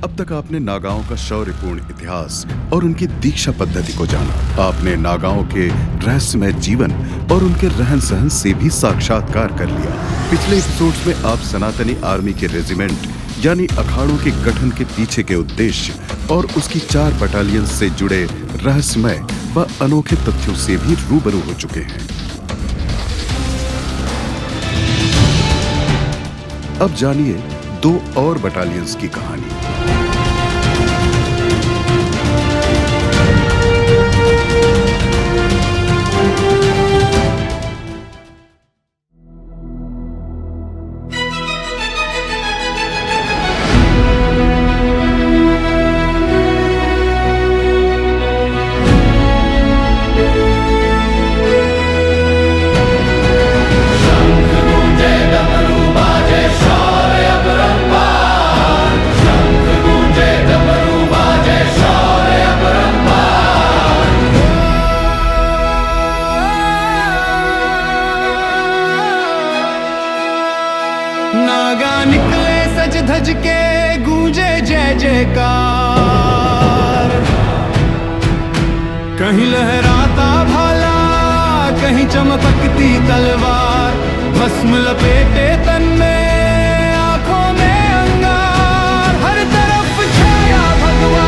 अब तक आपने नागाओं का शौर्यपूर्ण इतिहास और उनकी दीक्षा पद्धति को जाना। आपने नागाओं के रहस्यमय जीवन और उनके रहन सहन से भी साक्षात्कार कर लिया। पिछले एपिसोड्स में आप सनातनी आर्मी के रेजिमेंट यानी अखाड़ों के गठन के पीछे के उद्देश्य और उसकी 4 बटालियन से जुड़े रहस्यमय व अनोखे तथ्यों से भी रूबरू हो चुके हैं। अब जानिए 2 और बटालियंस की कहानी। नागा निकले सज धज के गूंजे जय जयकार, कहीं लहराता भाला कहीं चमकती तलवार, भस्म लपेटे तन में आंखों में अंगार, हर तरफ छाया भगवा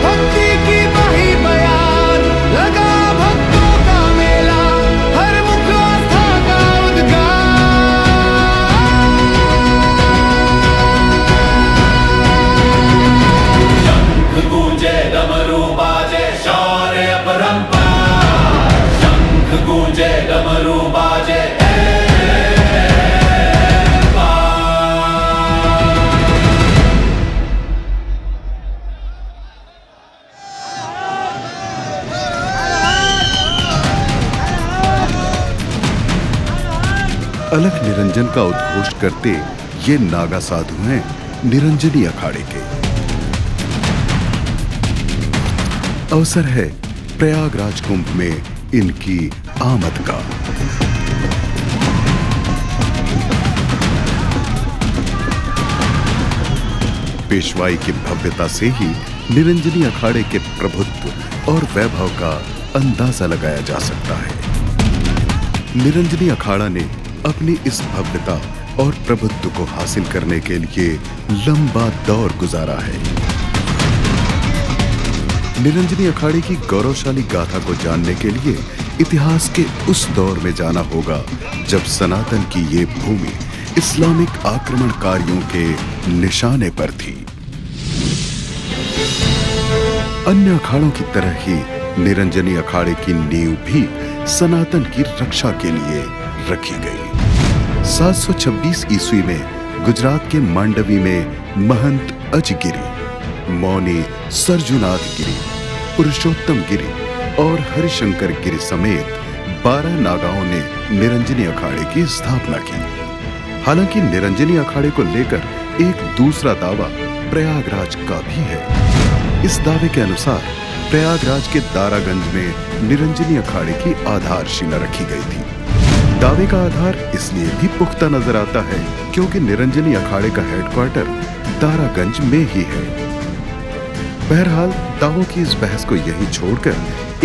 भक्ति की बही बयार, लगा भक्तों का मेला हर मुख आस्था का उद्गार। गूंजे डमरू बाजे शौर्य अपरंपार, शंख गूंजे डमरू बाजे अलख निरंजन का उद्घोष करते ये नागा साधु हैं निरंजनी अखाड़े के। अवसर है प्रयागराज कुंभ में इनकी आमद का। पेशवाई की भव्यता से ही निरंजनी अखाड़े के प्रभुत्व और वैभव का अंदाजा लगाया जा सकता है। निरंजनी अखाड़ा ने अपनी इस भव्यता और प्रभुत्व को हासिल करने के लिए लंबा दौर गुजारा है। निरंजनी अखाड़े की गौरवशाली गाथा को जानने के लिए इतिहास के उस दौर में जाना होगा जब सनातन की ये भूमि इस्लामिक आक्रमणकारियों के निशाने पर थी। अन्य अखाड़ों की तरह ही निरंजनी अखाड़े की नींव भी सनातन की रक्षा के लिए रखी गई। 726 ईस्वी में गुजरात के मांडवी में महंत अजगिरी, मौनी सरजुनाथ गिरी, पुरुषोत्तम गिरी और हरिशंकर गिरी समेत 12 नागाओं ने निरंजनी अखाड़े की स्थापना की। हालांकि निरंजनी अखाड़े को लेकर एक दूसरा दावा प्रयागराज का भी है। इस दावे के अनुसार प्रयागराज के दारागंज में निरंजनी अखाड़े की आधारशिला रखी गई थी। दावे का आधार इसलिए भी पुख्ता नजर आता है क्योंकि निरंजनी अखाड़े का हेडक्वार्टर दारागंज में ही है। बहरहाल दावों की इस बहस को यही छोड़कर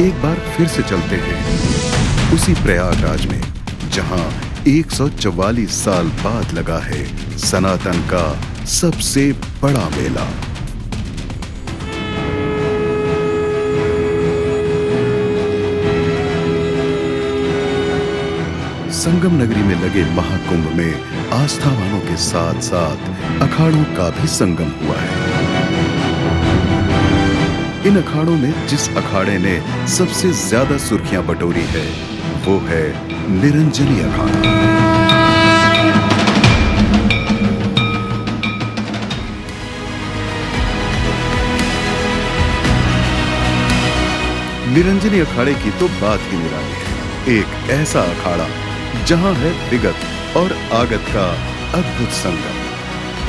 एक बार फिर से चलते हैं उसी प्रयागराज में जहां 144 साल बाद लगा है सनातन का सबसे बड़ा मेला। संगम नगरी में लगे महाकुंभ में आस्थावानों के साथ साथ अखाड़ों का भी संगम हुआ है। इन अखाड़ों में जिस अखाड़े ने सबसे ज्यादा सुर्खियां बटोरी है वो है निरंजनी अखाड़ा। निरंजनी अखाड़े की तो बात ही निराली है। एक ऐसा अखाड़ा जहां है विगत और आगत का अद्भुत संगम।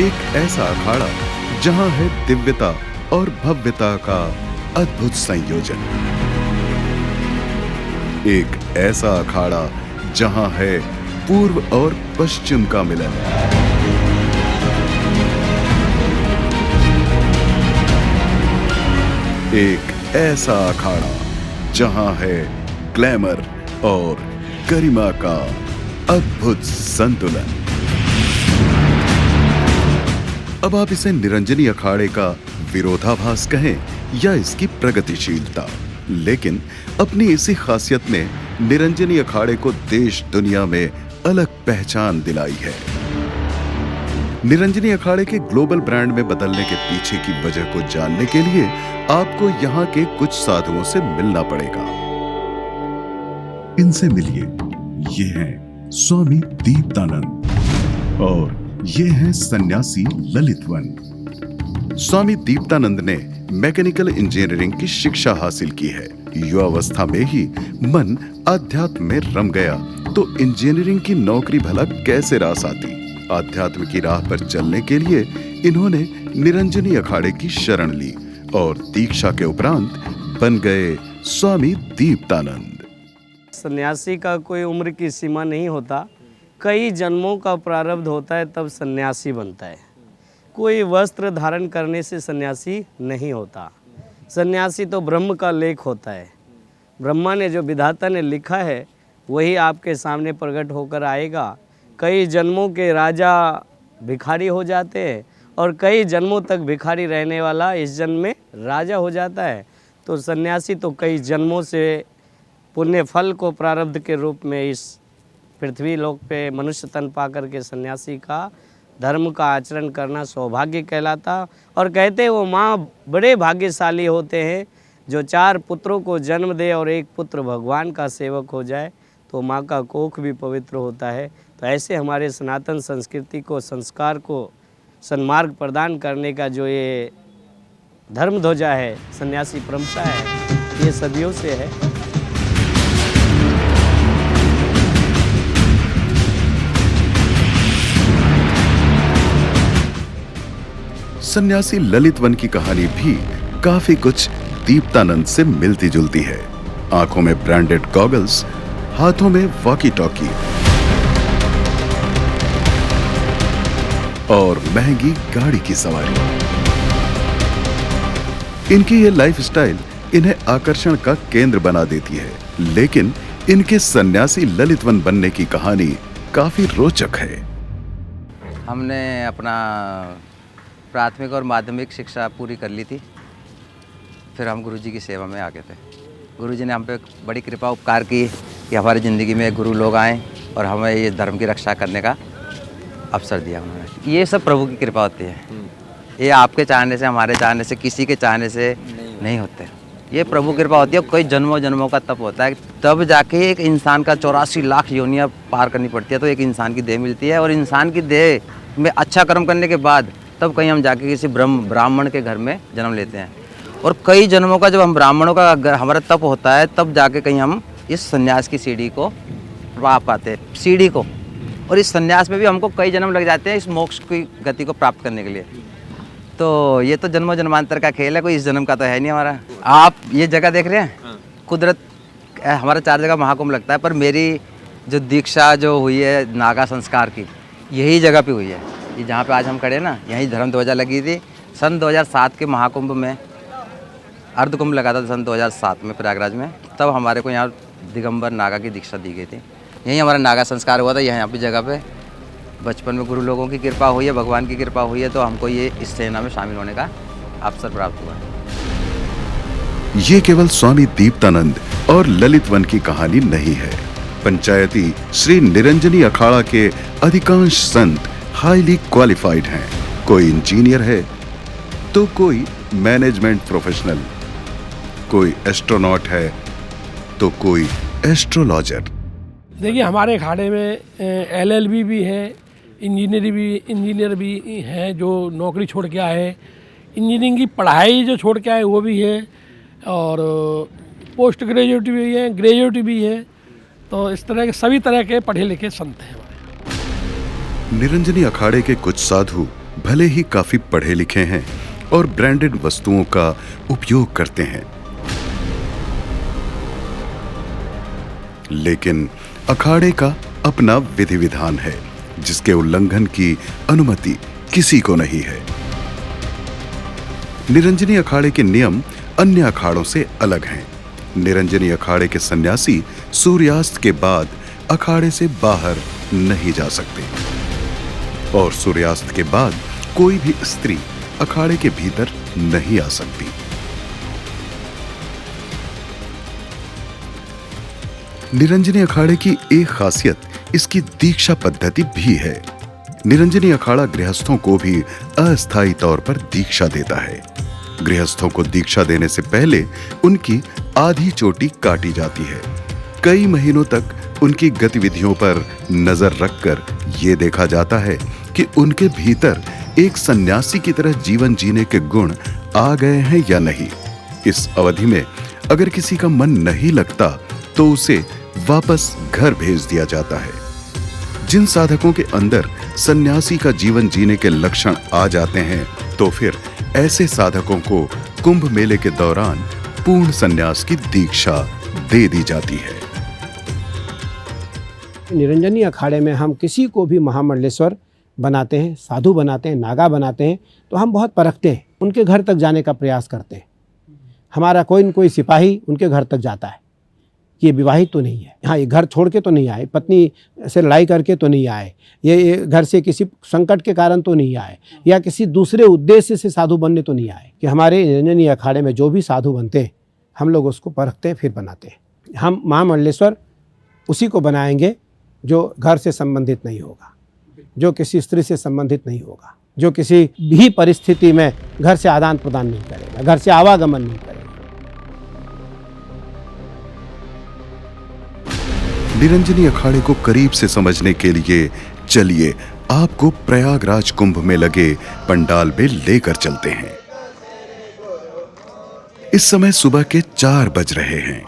एक ऐसा अखाड़ा जहां है दिव्यता और भव्यता का अद्भुत संयोजन। एक ऐसा अखाड़ा जहां है पूर्व और पश्चिम का मिलन। एक ऐसा अखाड़ा जहां है ग्लैमर और गरिमा का अद्भुत संतुलन। अब आप इसे निरंजनी अखाड़े का विरोधाभास कहें या इसकी प्रगतिशीलता, लेकिन अपनी इसी खासियत ने निरंजनी अखाड़े को देश दुनिया में अलग पहचान दिलाई है। निरंजनी अखाड़े के ग्लोबल ब्रांड में बदलने के पीछे की वजह को जानने के लिए आपको यहाँ के कुछ साधुओं से मिलना पड़ेगा। इनसे मिलिए। ये हैं स्वामी दीप्तानंद और ये हैं सन्यासी ललितवन। स्वामी दीप्तानंद ने मैकेनिकल इंजीनियरिंग की शिक्षा हासिल की है। युवावस्था में ही मन आध्यात्म में रम गया तो इंजीनियरिंग की नौकरी भला कैसे रास आती। आध्यात्म की राह पर चलने के लिए इन्होंने निरंजनी अखाड़े की शरण ली और दीक्षा के उपरांत बन गए स्वामी दीप्तानंद। सन्यासी का कोई उम्र की सीमा नहीं होता, कई जन्मों का प्रारब्ध होता है तब सन्यासी बनता है। कोई वस्त्र धारण करने से सन्यासी नहीं होता। सन्यासी तो ब्रह्म का लेख होता है। ब्रह्मा ने जो विधाता ने लिखा है वही आपके सामने प्रकट होकर आएगा। कई जन्मों के राजा भिखारी हो जाते हैं और कई जन्मों तक भिखारी रहने वाला इस जन्म में राजा हो जाता है। तो सन्यासी तो कई जन्मों से पुण्य फल को प्रारब्ध के रूप में इस पृथ्वी लोक पे मनुष्य तन पा करके सन्यासी का धर्म का आचरण करना सौभाग्य कहलाता। और कहते हैं वो माँ बड़े भाग्यशाली होते हैं जो 4 पुत्रों को जन्म दे और एक पुत्र भगवान का सेवक हो जाए तो माँ का कोख भी पवित्र होता है। तो ऐसे हमारे सनातन संस्कृति को, संस्कार को सन्मार्ग प्रदान करने का जो ये धर्म ध्वजा है, सन्यासी परंपरा है, ये सदियों से है। सन्यासी ललितवन की कहानी भी काफी कुछ दीप्तानंद से मिलती जुलती है। आंखों में ब्रांडेड गॉगल्स, हाथों में वॉकी टॉकी और महंगी गाड़ी की सवारी। इनकी ये लाइफस्टाइल इन्हें आकर्षण का केंद्र बना देती है, लेकिन इनके सन्यासी ललितवन बनने की कहानी काफी रोचक है। हमने अपना प्राथमिक और माध्यमिक शिक्षा पूरी कर ली थी, फिर हम गुरुजी की सेवा में आ गए थे। गुरुजी ने हम पे बड़ी कृपा उपकार की कि हमारी ज़िंदगी में गुरु लोग आए और हमें ये धर्म की रक्षा करने का अवसर दिया उन्होंने। ये सब प्रभु की कृपा होती है। ये आपके चाहने से, हमारे चाहने से, किसी के चाहने से नहीं होते। ये प्रभु कृपा होती है। कोई जन्मों जन्मों का तप होता है, तब जाके एक इंसान का 84 लाख योनियाँ पार करनी पड़ती है तो एक इंसान की देह मिलती है। और इंसान की देह में अच्छा कर्म करने के बाद तब कहीं हम जाके किसी ब्राह्मण के घर में जन्म लेते हैं। और कई जन्मों का जब हम ब्राह्मणों का हमारा तप होता है तब जाके कहीं हम इस सन्यास की सीढ़ी को पा पाते हैं, सीढ़ी को। और इस सन्यास में भी हमको कई जन्म लग जाते हैं इस मोक्ष की गति को प्राप्त करने के लिए। तो ये तो जन्मों जन्मांतर का खेल है, कोई इस जन्म का तो है नहीं हमारा। आप ये जगह देख रहे हैं, कुदरत हमारा 4 जगह महाकुंभ लगता है, पर मेरी जो दीक्षा जो हुई है नागा संस्कार की, यही जगह पे हुई है। ये जहाँ पे आज हम खड़े हैं ना, यहीं धर्म ध्वजा लगी थी। सन 2007 के महाकुंभ में अर्ध कुंभ लगा था, सन 2007 में प्रयागराज में। तब हमारे को यहाँ दिगंबर नागा की दीक्षा दी गई थी। यहीं हमारा नागा संस्कार हुआ था, यहाँ पे जगह पे। बचपन में गुरु लोगों की कृपा हुई है, भगवान की कृपा हुई है, तो हमको ये इस सेना में शामिल होने का अवसर प्राप्त हुआ है। ये केवल स्वामी दीप्तानंद और ललितवन की कहानी नहीं है। पंचायती श्री निरंजनी अखाड़ा के अधिकांश संत हाईली क्वालिफाइड हैं। कोई इंजीनियर है तो कोई मैनेजमेंट प्रोफेशनल, कोई एस्ट्रोनॉट है तो कोई एस्ट्रोलॉजर। देखिए हमारे अखाड़े में LLB भी है, इंजीनियर भी हैं जो नौकरी छोड़ के आए हैं, इंजीनियरिंग की पढ़ाई जो छोड़ के आए वो भी है, और पोस्ट ग्रेजुएट भी हैं, ग्रेजुएट भी हैं। तो इस तरह के सभी तरह के पढ़े लिखे संत हैं हमारे। निरंजनी अखाड़े के कुछ साधु भले ही काफी पढ़े लिखे हैं और ब्रांडेड वस्तुओं का उपयोग करते हैं, लेकिन अखाड़े का अपना विधि विधान है जिसके उल्लंघन की अनुमति किसी को नहीं है। निरंजनी अखाड़े के नियम अन्य अखाड़ों से अलग हैं। निरंजनी अखाड़े के सन्यासी सूर्यास्त के बाद अखाड़े से बाहर नहीं जा सकते और सूर्यास्त के बाद कोई भी स्त्री अखाड़े के भीतर नहीं आ सकती। निरंजनी अखाड़े की एक खासियत इसकी दीक्षा पद्धति भी है। निरंजनी अखाड़ा गृहस्थों को भी अस्थायी तौर पर दीक्षा देता है। गृहस्थों को दीक्षा देने से पहले उनकी आधी चोटी काटी जाती है। कई महीनों तक उनकी गतिविधियों पर नजर रखकर यह देखा जाता है कि उनके भीतर एक सन्यासी की तरह जीवन जीने के गुण आ गए हैं या नहीं। इस अवधि में अगर किसी का मन नहीं लगता तो उसे वापस घर भेज दिया जाता है। जिन साधकों के अंदर सन्यासी का जीवन जीने के लक्षण आ जाते हैं तो फिर ऐसे साधकों को कुंभ मेले के दौरान पूर्ण सन्यास की दीक्षा दे दी जाती है। निरंजनी अखाड़े में हम किसी को भी महामंडलेश्वर बनाते हैं, साधु बनाते हैं, नागा बनाते हैं तो हम बहुत परखते हैं, उनके घर तक जाने का प्रयास करते हैं। हमारा कोई न कोई सिपाही उनके घर तक जाता है कि ये विवाहित तो नहीं है, हाँ ये घर छोड़ के तो नहीं आए, पत्नी से लड़ाई करके तो नहीं आए, ये घर से किसी संकट के कारण तो नहीं आए, या किसी दूसरे उद्देश्य से साधु बनने तो नहीं आए। कि हमारे निरंजनी अखाड़े में जो भी साधु बनते हैं हम लोग उसको परखते हैं फिर बनाते हैं। हम महामंडलेश्वर उसी को बनाएंगे जो घर से संबंधित नहीं होगा, जो किसी स्त्री से संबंधित नहीं होगा, जो किसी भी परिस्थिति में घर से आदान प्रदान नहीं करेगा, घर से आवागमन नहीं करेगा। निरंजनी अखाड़े को करीब से समझने के लिए चलिए आपको प्रयागराज कुंभ में लगे पंडाल में लेकर चलते हैं। इस समय सुबह के 4 बज रहे हैं।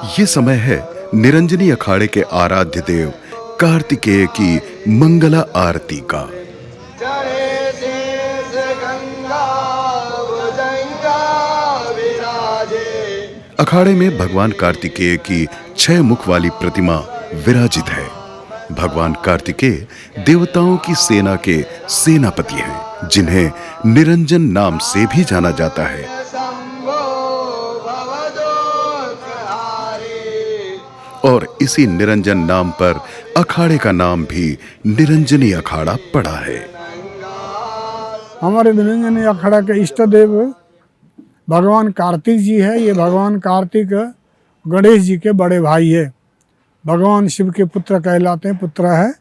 ये समय है निरंजनी अखाड़े के आराध्य देव कार्तिकेय की मंगला आरती का। अखाड़े में भगवान कार्तिकेय की 6 मुख वाली प्रतिमा विराजित है। भगवान कार्तिकेय देवताओं की सेना के सेनापति हैं, जिन्हें निरंजन नाम से भी जाना जाता है। और इसी निरंजन नाम पर अखाड़े का नाम भी निरंजनी अखाड़ा पड़ा है। हमारे निरंजनी अखाड़ा के इष्ट देव भगवान कार्तिक जी है। ये भगवान कार्तिक गणेश जी के बड़े भाई है, भगवान शिव के पुत्र कहलाते हैं, पुत्र है।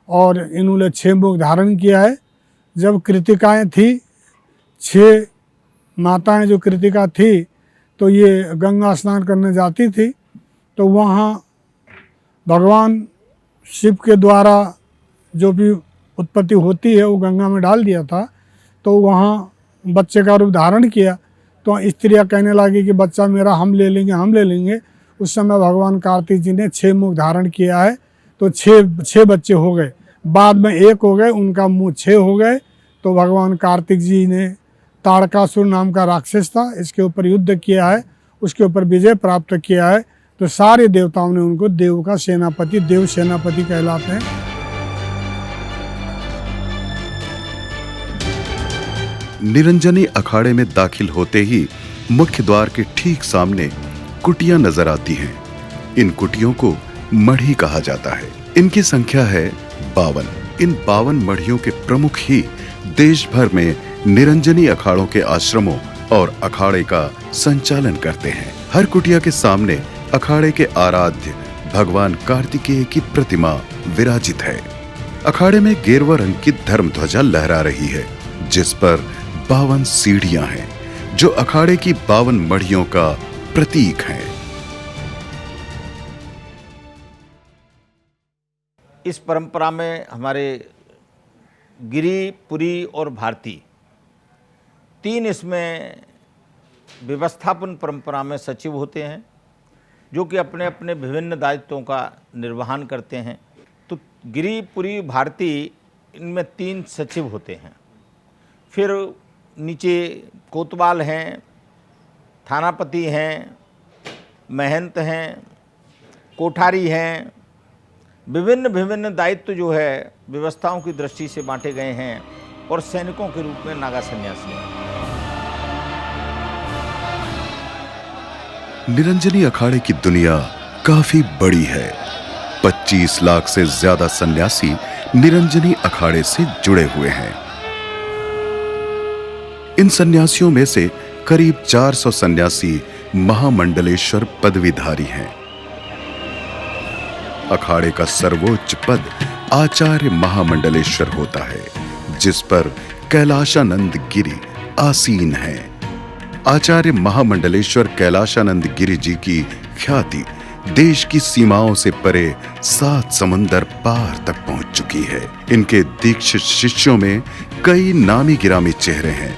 और इन्होंने 6 मुख धारण किया है। जब कृतिकाएँ थी, 6 माताएं जो कृतिका थी, तो ये गंगा स्नान करने जाती थी, तो वहाँ भगवान शिव के द्वारा जो भी उत्पत्ति होती है वो गंगा में डाल दिया था। तो वहाँ बच्चे का रूप धारण किया, तो स्त्रियाँ कहने लगी कि बच्चा मेरा हम ले लेंगे, हम ले लेंगे। उस समय भगवान कार्तिक जी ने 6 मुख धारण किया है, तो 6 बच्चे हो गए। बाद में 1 हो गए, उनका मुँह 6 हो गए। तो भगवान कार्तिक जी ने ताड़कासुर नाम का राक्षस था, इसके ऊपर युद्ध किया है, उसके ऊपर विजय प्राप्त किया है। तो सारे देवताओं ने उनको देव का सेनापति, देव सेनापति कहलाते हैं। निरंजनी अखाड़े में दाखिल होते ही मुख्य द्वार के ठीक सामने कुटियां नजर आती हैं। इन कुटियों को मढ़ी कहा जाता है। इनकी संख्या है 52। इन 52 मढ़ियों के प्रमुख ही देश भर में निरंजनी अखाड़ों के आश्रमों और अखाड़े का संचालन करते हैं। हर कुटिया के सामने अखाड़े के आराध्य भगवान कार्तिकेय की प्रतिमा विराजित है। अखाड़े में गेरुआ रंग की धर्म ध्वजा लहरा रही है, जिस पर 52 सीढ़ियां हैं, जो अखाड़े की 52 मढ़ियों का प्रतीक हैं। इस परंपरा में हमारे गिरी, पुरी और भारती 3 इसमें व्यवस्थापन परंपरा में सचिव होते हैं, जो कि अपने अपने विभिन्न दायित्वों का निर्वहन करते हैं। तो गिरी, पुरी, भारती, इनमें 3 सचिव होते हैं। फिर नीचे कोतवाल हैं, थानापति हैं, महंत हैं, कोठारी हैं। विभिन्न दायित्व जो है व्यवस्थाओं की दृष्टि से बांटे गए हैं और सैनिकों के रूप में नागा सन्यासी हैं। निरंजनी अखाड़े की दुनिया काफी बड़ी है। 25 लाख से ज्यादा सन्यासी निरंजनी अखाड़े से जुड़े हुए हैं। इन सन्यासियों में से करीब 400 सन्यासी महामंडलेश्वर पदवीधारी हैं। अखाड़े का सर्वोच्च पद आचार्य महामंडलेश्वर होता है, जिस पर कैलाशानंद गिरी आसीन हैं। आचार्य महामंडलेश्वर कैलाशानंद गिरी जी की ख्याति देश की सीमाओं से परे 7 समुंदर पार तक पहुंच चुकी है। इनके दीक्षित शिष्यों में कई नामी गिरामी चेहरे हैं,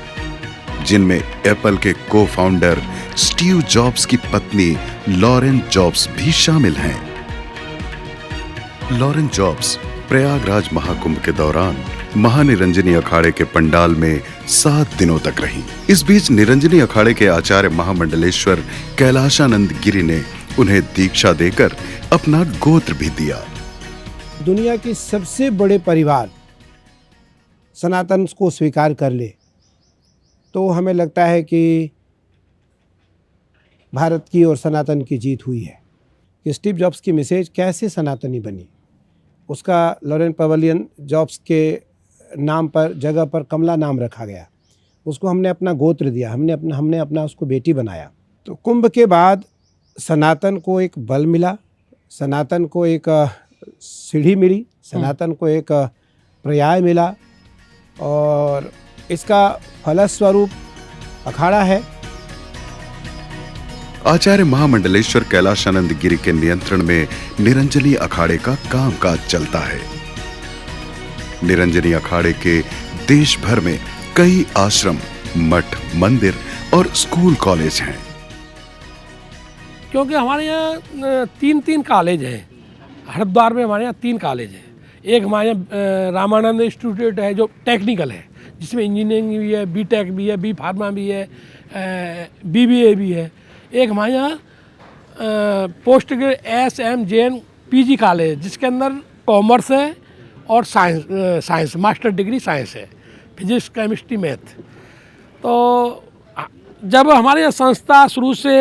जिनमें एप्पल के को फाउंडर स्टीव जॉब्स की पत्नी लॉरेन जॉब्स भी शामिल हैं। लॉरेन जॉब्स प्रयागराज महाकुंभ के दौरान महानिरंजनी अखाड़े के पंडाल में 7 दिनों तक रहीं। इस बीच निरंजनी अखाड़े के आचार्य महामंडलेश्वर कैलाशानंद गिरी ने उन्हें दीक्षा देकर अपना गोत्र भी दिया। दुनिया के सबसे बड़े परिवार सनातन को स्वीकार कर ले तो हमें लगता है कि भारत की और सनातन की जीत हुई है। कि स्टीव जॉब्स की मैसेज कैसे सनातनी बनी, उसका लॉरेन पवेलियन जॉब्स के नाम पर जगह पर कमला नाम रखा गया। उसको हमने अपना गोत्र दिया, हमने अपना उसको बेटी बनाया। तो कुंभ के बाद सनातन को एक बल मिला, सनातन को एक सीढ़ी मिली, सनातन को एक पर्याय मिला और इसका फलस्वरूप अखाड़ा है। आचार्य महामंडलेश्वर कैलाशानंद गिरी के नियंत्रण में निरंजनी अखाड़े का कामकाज चलता है। निरंजनी अखाड़े के देश भर में कई आश्रम, मठ, मंदिर और स्कूल कॉलेज हैं। क्योंकि हमारे यहाँ 3 कॉलेज हैं। हरिद्वार में हमारे यहाँ 3 कॉलेज हैं। एक हमारे यहाँ रामानंद इंस्टीट्यूट है जो टेक्निकल है, जिसमें इंजीनियरिंग भी है, बीटेक भी है, बी फार्मा भी है, बीबीए भी है। एक हमारे यहाँ post graduate SMJN PG college, जिसके अंदर कॉमर्स है और साइंस मास्टर डिग्री साइंस है, फिजिक्स, केमिस्ट्री, मैथ। तो जब हमारे यहाँ संस्था शुरू से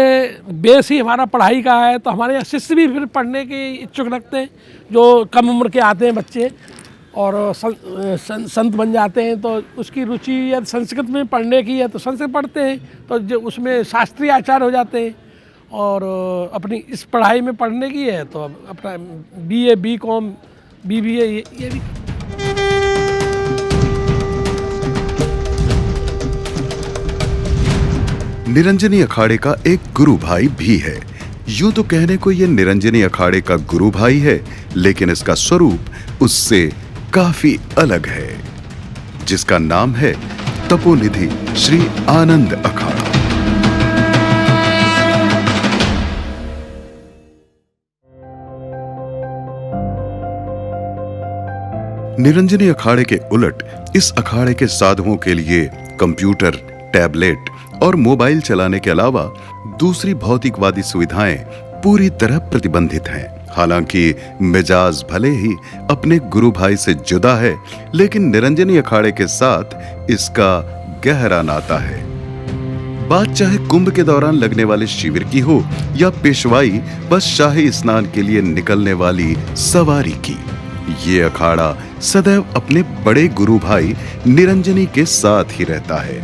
बेस ही हमारा पढ़ाई का है, तो हमारे यहाँ शिष्य भी फिर पढ़ने के इच्छुक रखते हैं। जो कम उम्र के आते हैं बच्चे और संत बन जाते हैं, तो उसकी रुचि या संस्कृत में पढ़ने की है तो संस्कृत पढ़ते हैं, तो जो उसमें शास्त्रीय आचार्य हो जाते हैं। और अपनी इस पढ़ाई में पढ़ने की है तो अपना BA, BCom, BBA ये भी। निरंजनी अखाड़े का एक गुरु भाई भी है। यूं तो कहने को ये निरंजनी अखाड़े का गुरु भाई है, लेकिन इसका स्वरूप उससे काफी अलग है, जिसका नाम है तपोनिधि श्री आनंद अखाड़ा। निरंजनी अखाड़े के उलट इस अखाड़े के साधुओं के लिए कंप्यूटर, टैबलेट और मोबाइल चलाने के अलावा दूसरी भौतिकवादी सुविधाएं पूरी तरह प्रतिबंधित हैं। हालांकि मिजाज भले ही अपने गुरु भाई से जुदा है, लेकिन निरंजनी अखाड़े के साथ इसका गहरा नाता है। बात चाहे कुंभ के दौरान लगने वाले शिविर की हो या पेशवाई बस शाही स्नान के लिए निकलने वाली सवारी की, ये अखाड़ा सदैव अपने बड़े गुरु भाई निरंजनी के साथ ही रहता है।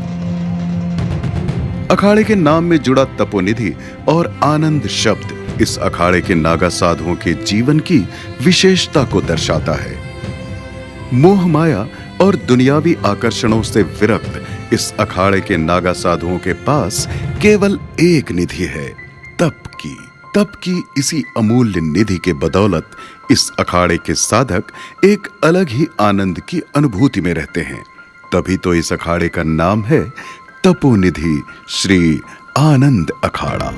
अखाड़े के नाम में जुड़ा तपोनिधि और आनंद शब्द इस अखाड़े के नागा साधुओं के जीवन की विशेषता को दर्शाता है। मोह माया और दुनियावी आकर्षणों से विरक्त इस अखाड़े के नागा साधुओं के पास केवल एक निधि है, तप की इसी अमूल्य निधि के बदौलत इस अखाड़े के साधक एक अलग ही आनंद की अनुभूति में रहते हैं। तभी तो इस अखाड़े का नाम है तपोनिधि श्री आनंद अखाड़ा।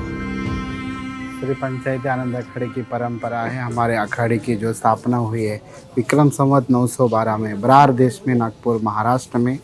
श्री पंचायती आनंद अखाड़े की परंपरा है। हमारे अखाड़े की जो स्थापना हुई है विक्रम संवत 912 में बरार देश में, नागपुर, महाराष्ट्र में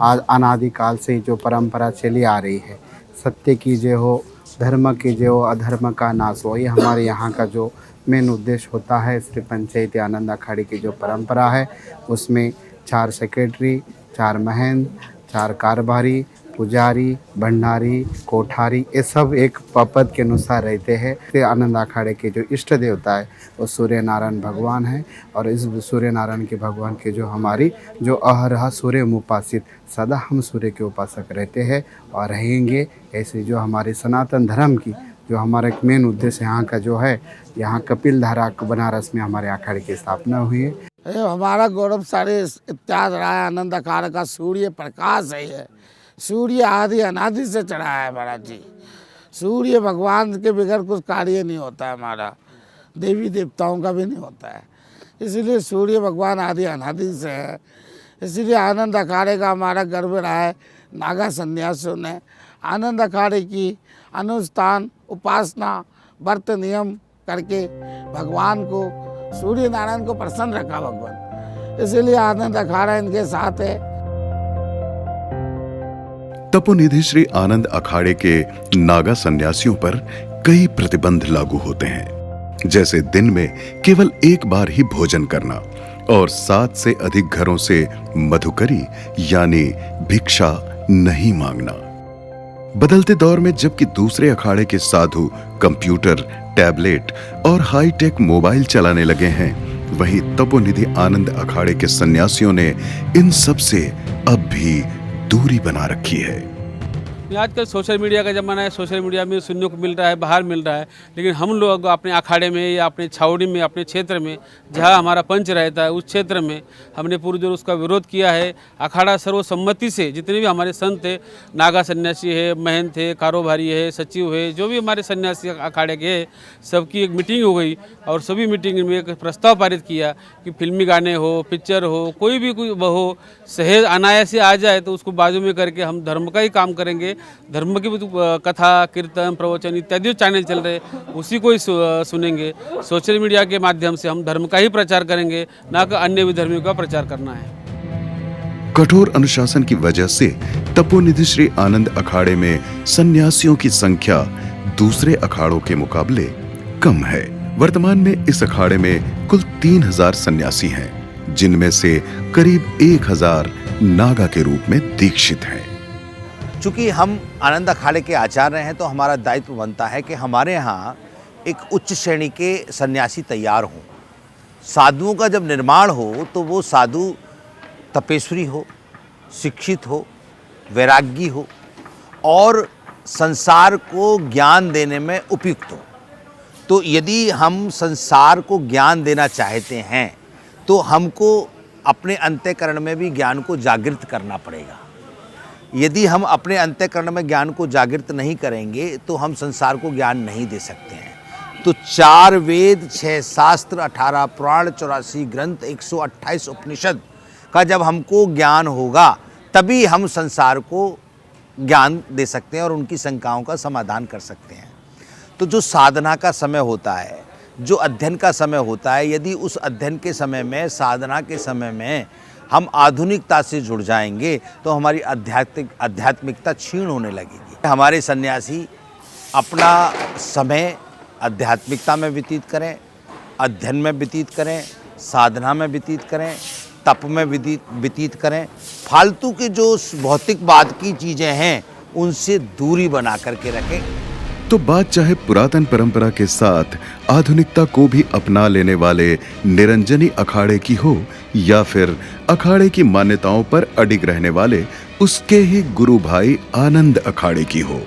अनादिकाल से जो परंपरा चली आ रही है। सत्य की जय हो, धर्म की जय हो, अधर्म का नाश हो, ये हमारे यहाँ का जो मेन उद्देश्य होता है। श्री पंचायती आनंद अखाड़े की जो परंपरा है उसमें 4 सेक्रेटरी, 4 महंत, 4 कारभारी पुजारी, भंडारी, कोठारी, ये सब एक पद के अनुसार रहते हैं। तो आनंद अखाड़े के जो इष्ट देवता है वो सूर्य नारायण भगवान है। और इस सूर्य नारायण के भगवान के जो हमारी जो अहरह सूर्य उपासित, सदा हम सूर्य के उपासक रहते हैं और रहेंगे। ऐसे जो हमारे सनातन धर्म की जो हमारा एक मेन उद्देश्य यहाँ का जो है, यहाँ कपिल धारा बनारस में हमारे अखाड़े की स्थापना हुई है। हमारा गौरवशाली इतिहास रहा है। आनंद अखाड़े का सूर्य प्रकाश है। ये सूर्य आदि अनादि से चढ़ा है महाराज जी। सूर्य भगवान के बगैर कुछ कार्य नहीं होता है, हमारा देवी देवताओं का भी नहीं होता है। इसलिए सूर्य भगवान आदि अनादि से है। इसलिए आनंद अखाड़े का हमारा गर्व रहा है। नागा सन्यासियों ने आनंद अखाड़े की अनुष्ठान, उपासना, व्रत नियम करके भगवान को, सूर्य नारायण को प्रसन्न रखा भगवान। इसलिए आनंद अखाड़ा इनके साथ है। तपोनिधि श्री आनंद अखाड़े के नागा सन्यासियों पर कई प्रतिबंध लागू होते हैं, जैसे दिन में केवल एक बार ही भोजन करना और 7 से अधिक घरों से मधुकरी यानी भिक्षा नहीं मांगना। बदलते दौर में जबकि दूसरे अखाड़े के साधु कंप्यूटर, टैबलेट और हाईटेक मोबाइल चलाने लगे हैं, वहीं तपोनिधि आनंद अखाड़े के सन्यासियों ने इन सब से अब भी दूरी बना रखी है। आजकल सोशल मीडिया का ज़माना है। सोशल मीडिया में सुनने को मिल रहा है, बाहर मिल रहा है, लेकिन हम लोग अपने अखाड़े में या अपने छावड़ी में, अपने क्षेत्र में जहाँ हमारा पंच रहता है उस क्षेत्र में हमने पूर्वजों उसका विरोध किया है। अखाड़ा सर्वसम्मति से जितने भी हमारे संत थे, नागा सन्यासी है, महंत है, कारोबारी है, सचिव है, जो भी हमारे सन्यासी अखाड़े के हैं, सबकी एक मीटिंग हो गई और सभी मीटिंग में एक प्रस्ताव पारित किया कि फिल्मी गाने हो, पिक्चर हो, कोई भी हो, सहज अनायास आ जाए तो उसको बाजू में करके हम धर्म का ही काम करेंगे। धर्म की कथा, कीर्तन, प्रवचन इत्यादि जो चैनल चल रहे उसी को ही सुनेंगे। सोशल मीडिया के माध्यम से हम धर्म का ही प्रचार करेंगे, ना कि अन्य विधर्मियों का प्रचार करना है। कठोर अनुशासन की वजह से तपोनिधि श्री आनंद अखाड़े में सन्यासियों की संख्या दूसरे अखाड़ों के मुकाबले कम है। वर्तमान में इस अखाड़े में कुल 3000 सन्यासी हैं, जिनमें से करीब 1000 नागा के रूप में दीक्षित हैं। चूँकि हम आनंद अखाड़े के आचार्य हैं तो हमारा दायित्व बनता है कि हमारे यहाँ एक उच्च श्रेणी के सन्यासी तैयार हों। साधुओं का जब निर्माण हो तो वो साधु तपेश्वरी हो, शिक्षित हो, वैरागी हो और संसार को ज्ञान देने में उपयुक्त हो। तो यदि हम संसार को ज्ञान देना चाहते हैं तो हमको अपने अंतःकरण में भी ज्ञान को जागृत करना पड़ेगा। यदि हम अपने अंतःकरण में ज्ञान को जागृत नहीं करेंगे तो हम संसार को ज्ञान नहीं दे सकते हैं। तो 4 वेद, 6 शास्त्र, 18 पुराण, 84 ग्रंथ, 128 उपनिषद का जब हमको ज्ञान होगा तभी हम संसार को ज्ञान दे सकते हैं और उनकी शंकाओं का समाधान कर सकते हैं। तो जो साधना का समय होता है, जो अध्ययन का समय होता है, यदि उस अध्ययन के समय में, साधना के समय में हम आधुनिकता से जुड़ जाएंगे तो हमारी आध्यात्मिकता क्षीण होने लगेगी। हमारे सन्यासी अपना समय आध्यात्मिकता में व्यतीत करें, अध्ययन में व्यतीत करें, साधना में व्यतीत करें, तप में व्यतीत करें। फालतू के जो भौतिकवाद की चीज़ें हैं उनसे दूरी बना करके रखें। तो बात चाहे पुरातन परंपरा के साथ आधुनिकता को भी अपना लेने वाले निरंजनी अखाड़े की हो या फिर अखाड़े की मान्यताओं पर अडिग रहने वाले उसके ही गुरु भाई आनंद अखाड़े की हो,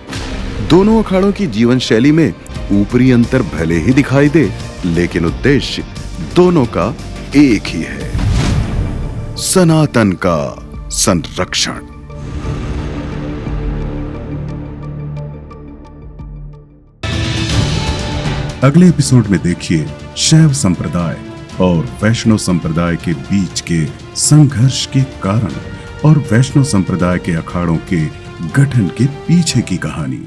दोनों अखाड़ों की जीवन शैली में ऊपरी अंतर भले ही दिखाई दे, लेकिन उद्देश्य दोनों का एक ही है, सनातन का संरक्षण। अगले एपिसोड में देखिए शैव संप्रदाय और वैष्णव संप्रदाय के बीच के संघर्ष के कारण और वैष्णव संप्रदाय के अखाड़ों के गठन के पीछे की कहानी।